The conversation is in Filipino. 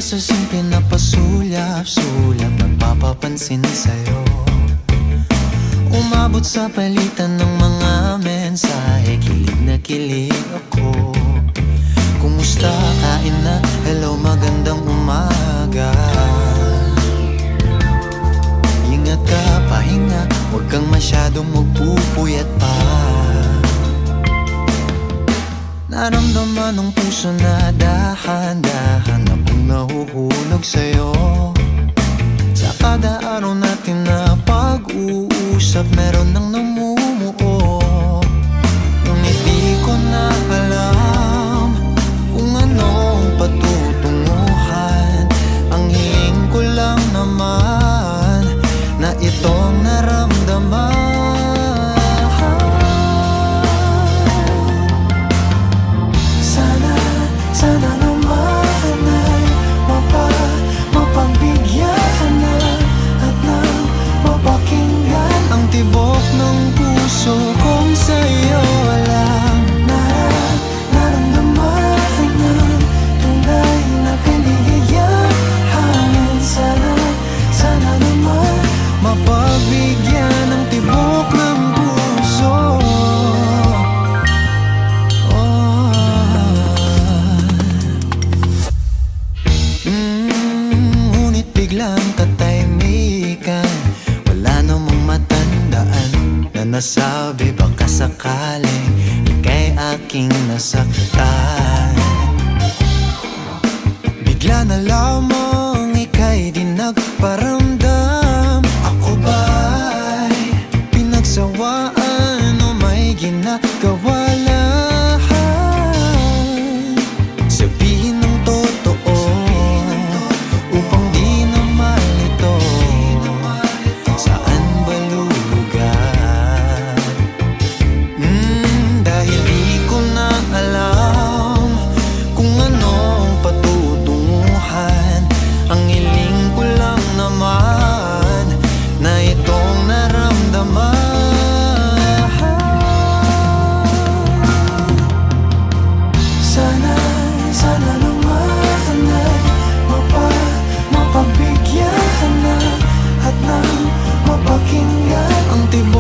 prosesong pinapasulyap-sulyap, nagpapapansin sa'yo. Umabot sa palitan ng mga mensahe, kilig na kilig ako. Kumusta, kain na, hello, magandang umaga. Ingat ka, pahinga, huwag kang masyadong magpupuyat pa. Naramdaman ng puso na dahan-dahan akong nahuhulog sa'yo. Sa kada araw natin na pag-uusap, meron nang namumuo. Ngunit di ko na alam kung anong patutunguhan. Ang hiling ko lang naman na itong naramdaman. Sana naman ay mapagbigyan na at nang mapakinggan ang tibok ng puso kong sa'yo lang naramdaman ng tunay na kaligayahan. Sana naman mapagbigyan ang tibok ng puso. Ngunit biglang katahimikan, wala namang matandaan na nasabi baka sakaling ika'y aking nasaktan. Bigla na lamang ika'y di nagparamdam. Ako ba'y pinagsawaan o may ginagawa lang? Sabihin ng totoo upang di na malito. Saan ba lulugar? Dahil di ko na alam kung anong patutunguhan. Ang hiling ko lang naman na itong naramdaman. Sana naman ay mapagbigyan na at nang mapakinggan ang tibok